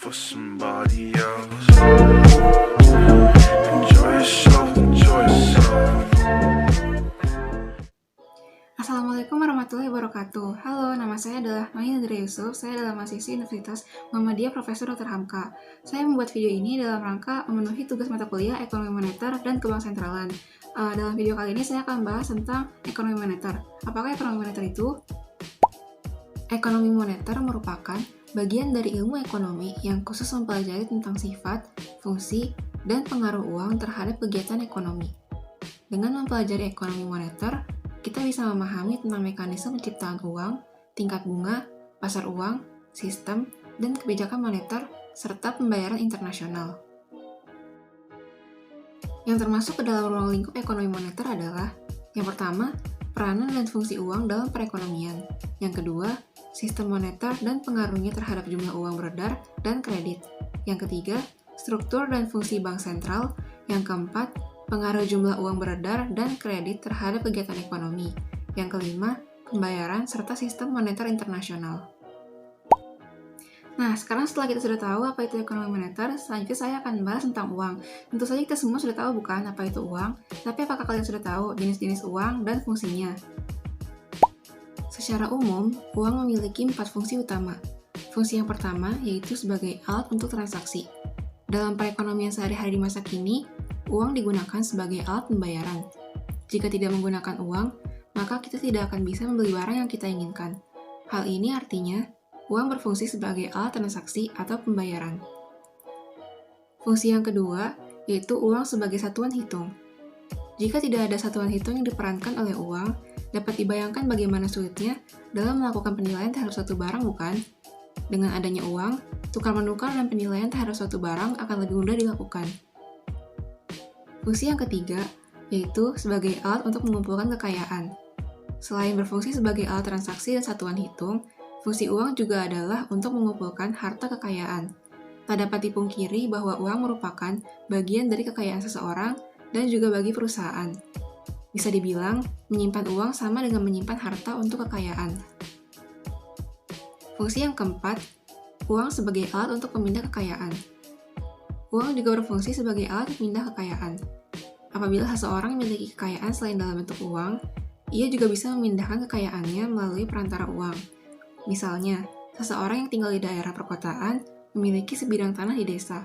for somebody else. Enjoy yourself, enjoy yourself. Assalamualaikum warahmatullahi wabarakatuh. Halo, nama saya adalah Maya Nadira Yusuf. Saya adalah mahasiswi Universitas Muhammadiyah Profesor Dr. Hamka. Saya membuat video ini dalam rangka memenuhi tugas mata kuliah Ekonomi Moneter dan Kebang Sentralan. Dalam video kali ini saya akan bahas tentang ekonomi moneter. Apakah ekonomi moneter itu? Ekonomi moneter merupakan bagian dari ilmu ekonomi yang khusus mempelajari tentang sifat, fungsi, dan pengaruh uang terhadap kegiatan ekonomi. Dengan mempelajari ekonomi moneter, kita bisa memahami tentang mekanisme penciptaan uang, tingkat bunga, pasar uang, sistem, dan kebijakan moneter, serta pembayaran internasional. Yang termasuk ke dalam ruang lingkup ekonomi moneter adalah yang pertama, peranan dan fungsi uang dalam perekonomian. Yang kedua, sistem moneter dan pengaruhnya terhadap jumlah uang beredar dan kredit. Yang ketiga, struktur dan fungsi bank sentral. Yang keempat, pengaruh jumlah uang beredar dan kredit terhadap kegiatan ekonomi. Yang kelima, pembayaran serta sistem moneter internasional. Nah, sekarang setelah kita sudah tahu apa itu ekonomi moneter, selanjutnya saya akan bahas tentang uang. Tentu saja kita semua sudah tahu bukan apa itu uang, tapi apakah kalian sudah tahu jenis-jenis uang dan fungsinya? Secara umum, uang memiliki 4 fungsi utama. Fungsi yang pertama yaitu sebagai alat untuk transaksi. Dalam perekonomian sehari-hari di masa kini, uang digunakan sebagai alat pembayaran. Jika tidak menggunakan uang, maka kita tidak akan bisa membeli barang yang kita inginkan. Hal ini artinya, uang berfungsi sebagai alat transaksi atau pembayaran. Fungsi yang kedua yaitu uang sebagai satuan hitung. Jika tidak ada satuan hitung yang diperankan oleh uang, dapat dibayangkan bagaimana sulitnya dalam melakukan penilaian terhadap suatu barang, bukan? Dengan adanya uang, tukar-menukar dan penilaian terhadap suatu barang akan lebih mudah dilakukan. Fungsi yang ketiga yaitu sebagai alat untuk mengumpulkan kekayaan. Selain berfungsi sebagai alat transaksi dan satuan hitung, fungsi uang juga adalah untuk mengumpulkan harta kekayaan. Tak dapat dipungkiri bahwa uang merupakan bagian dari kekayaan seseorang dan juga bagi perusahaan. Bisa dibilang, menyimpan uang sama dengan menyimpan harta untuk kekayaan. Fungsi yang keempat, uang sebagai alat untuk memindah kekayaan. Uang juga berfungsi sebagai alat pemindah kekayaan. Apabila seseorang memiliki kekayaan selain dalam bentuk uang, ia juga bisa memindahkan kekayaannya melalui perantara uang. Misalnya, seseorang yang tinggal di daerah perkotaan memiliki sebidang tanah di desa.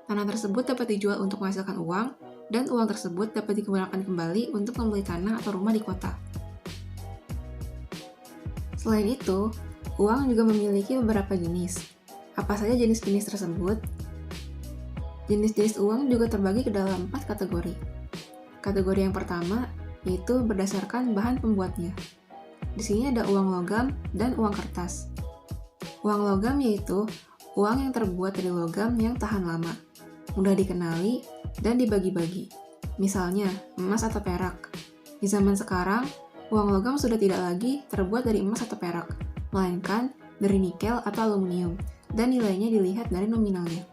Tanah tersebut dapat dijual untuk menghasilkan uang, dan uang tersebut dapat digunakan kembali untuk membeli tanah atau rumah di kota. Selain itu, uang juga memiliki beberapa jenis. Apa saja jenis-jenis tersebut? Jenis-jenis uang juga terbagi ke dalam 4 kategori. Kategori yang pertama yaitu berdasarkan bahan pembuatnya. Di sini ada uang logam dan uang kertas. Uang logam yaitu uang yang terbuat dari logam yang tahan lama, mudah dikenali, dan dibagi-bagi. Misalnya, emas atau perak. Di zaman sekarang, uang logam sudah tidak lagi terbuat dari emas atau perak, melainkan dari nikel atau aluminium, dan nilainya dilihat dari nominalnya.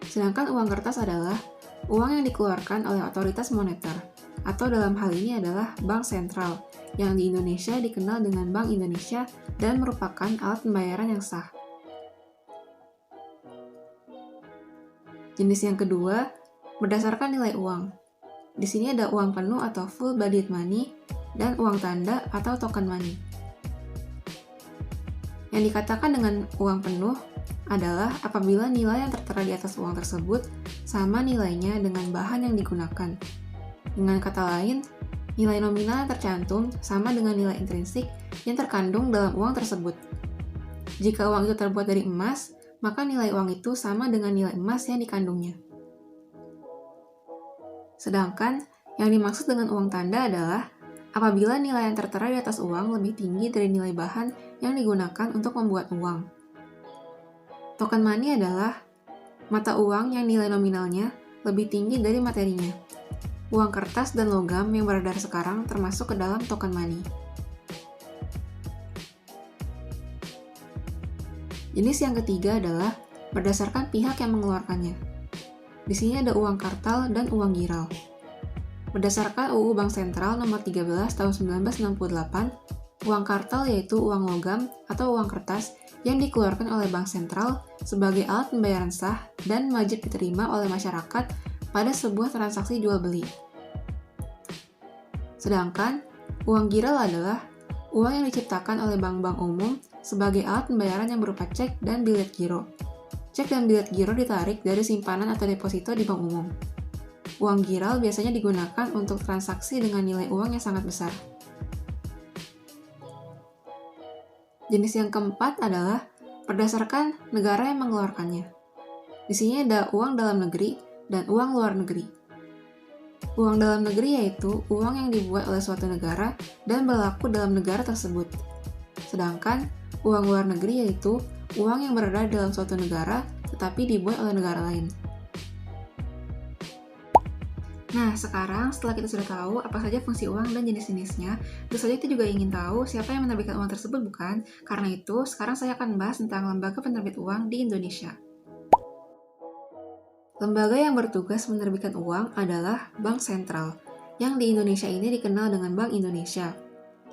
Sedangkan uang kertas adalah uang yang dikeluarkan oleh otoritas moneter, atau dalam hal ini adalah bank sentral, yang di Indonesia dikenal dengan Bank Indonesia dan merupakan alat pembayaran yang sah. Jenis yang kedua, berdasarkan nilai uang. Di sini ada uang penuh atau full-bodied money dan uang tanda atau token money. Yang dikatakan dengan uang penuh adalah apabila nilai yang tertera di atas uang tersebut sama nilainya dengan bahan yang digunakan. Dengan kata lain, nilai nominal yang tercantum sama dengan nilai intrinsik yang terkandung dalam uang tersebut. Jika uang itu terbuat dari emas, maka nilai uang itu sama dengan nilai emas yang dikandungnya. Sedangkan, yang dimaksud dengan uang tanda adalah apabila nilai yang tertera di atas uang lebih tinggi dari nilai bahan yang digunakan untuk membuat uang. Token money adalah mata uang yang nilai nominalnya lebih tinggi dari materinya. Uang kertas dan logam yang beredar sekarang termasuk ke dalam token money. Jenis yang ketiga adalah berdasarkan pihak yang mengeluarkannya. Di sini ada uang kartal dan uang giral. Berdasarkan UU Bank Sentral Nomor 13 Tahun 1968, Uang kartal yaitu uang logam atau uang kertas yang dikeluarkan oleh bank sentral sebagai alat pembayaran sah dan wajib diterima oleh masyarakat pada sebuah transaksi jual-beli. Sedangkan, uang giral adalah uang yang diciptakan oleh bank-bank umum sebagai alat pembayaran yang berupa cek dan bilet giro. Cek dan bilet giro ditarik dari simpanan atau deposito di bank umum. Uang giral biasanya digunakan untuk transaksi dengan nilai uang yang sangat besar. Jenis yang keempat adalah berdasarkan negara yang mengeluarkannya. Di sini ada uang dalam negeri dan uang luar negeri. Uang dalam negeri yaitu uang yang dibuat oleh suatu negara dan berlaku dalam negara tersebut. Sedangkan uang luar negeri yaitu uang yang berada dalam suatu negara tetapi dibuat oleh negara lain. Nah, sekarang setelah kita sudah tahu apa saja fungsi uang dan jenis-jenisnya, tentu saja kita juga ingin tahu siapa yang menerbitkan uang tersebut, bukan? Karena itu, sekarang saya akan membahas tentang lembaga penerbit uang di Indonesia. Lembaga yang bertugas menerbitkan uang adalah Bank Sentral, yang di Indonesia ini dikenal dengan Bank Indonesia.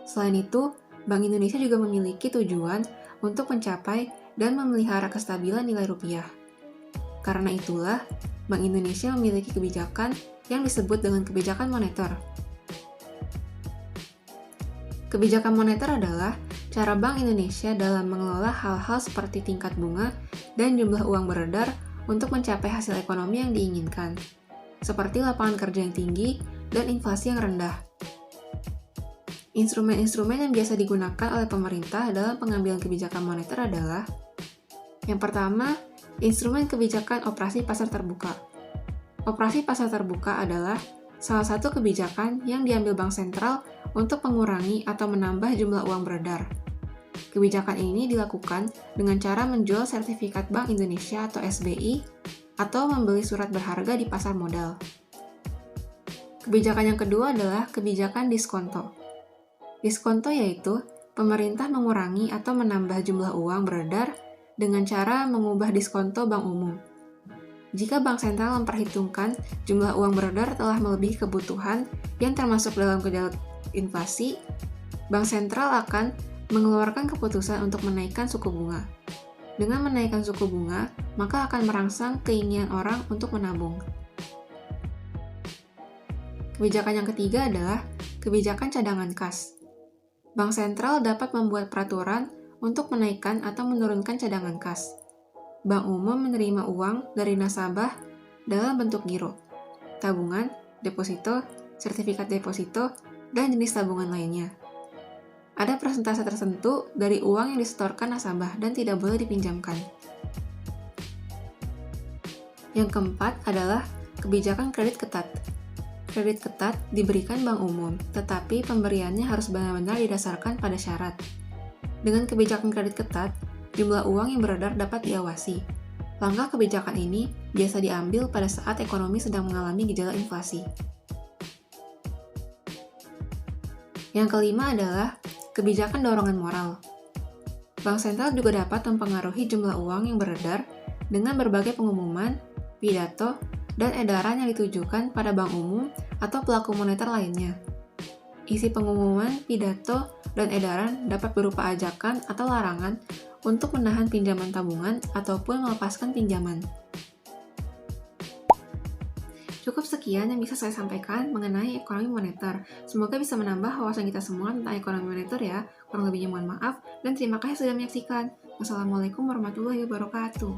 Selain itu, Bank Indonesia juga memiliki tujuan untuk mencapai dan memelihara kestabilan nilai rupiah. Karena itulah, Bank Indonesia memiliki kebijakan yang disebut dengan kebijakan moneter. Kebijakan moneter adalah cara Bank Indonesia dalam mengelola hal-hal seperti tingkat bunga dan jumlah uang beredar untuk mencapai hasil ekonomi yang diinginkan, seperti lapangan kerja yang tinggi dan inflasi yang rendah. Instrumen-instrumen yang biasa digunakan oleh pemerintah dalam pengambilan kebijakan moneter adalah: yang pertama, instrumen kebijakan operasi pasar terbuka. Operasi pasar terbuka adalah salah satu kebijakan yang diambil Bank Sentral untuk mengurangi atau menambah jumlah uang beredar. Kebijakan ini dilakukan dengan cara menjual sertifikat Bank Indonesia atau SBI atau membeli surat berharga di pasar modal. Kebijakan yang kedua adalah kebijakan diskonto. Diskonto yaitu pemerintah mengurangi atau menambah jumlah uang beredar dengan cara mengubah diskonto bank umum. Jika Bank Sentral memperhitungkan jumlah uang beredar telah melebihi kebutuhan yang termasuk dalam gejala inflasi, Bank Sentral akan mengeluarkan keputusan untuk menaikkan suku bunga. Dengan menaikkan suku bunga, maka akan merangsang keinginan orang untuk menabung. Kebijakan yang ketiga adalah kebijakan cadangan kas. Bank Sentral dapat membuat peraturan untuk menaikkan atau menurunkan cadangan kas. Bank umum menerima uang dari nasabah dalam bentuk giro, tabungan, deposito, sertifikat deposito, dan jenis tabungan lainnya. Ada persentase tertentu dari uang yang disetorkan nasabah dan tidak boleh dipinjamkan. Yang keempat adalah kebijakan kredit ketat. Kredit ketat diberikan bank umum, tetapi pemberiannya harus benar-benar didasarkan pada syarat. Dengan kebijakan kredit ketat, jumlah uang yang beredar dapat diawasi. Langkah kebijakan ini biasa diambil pada saat ekonomi sedang mengalami gejala inflasi. Yang kelima adalah kebijakan dorongan moral. Bank Sentral juga dapat mempengaruhi jumlah uang yang beredar dengan berbagai pengumuman, pidato, dan edaran yang ditujukan pada bank umum atau pelaku moneter lainnya. Isi pengumuman, pidato, dan edaran dapat berupa ajakan atau larangan untuk menahan pinjaman tabungan ataupun melepaskan pinjaman. Cukup sekian yang bisa saya sampaikan mengenai ekonomi moneter. Semoga bisa menambah wawasan kita semua tentang ekonomi moneter ya. Kurang lebihnya mohon maaf, dan terima kasih sudah menyaksikan. Wassalamualaikum warahmatullahi wabarakatuh.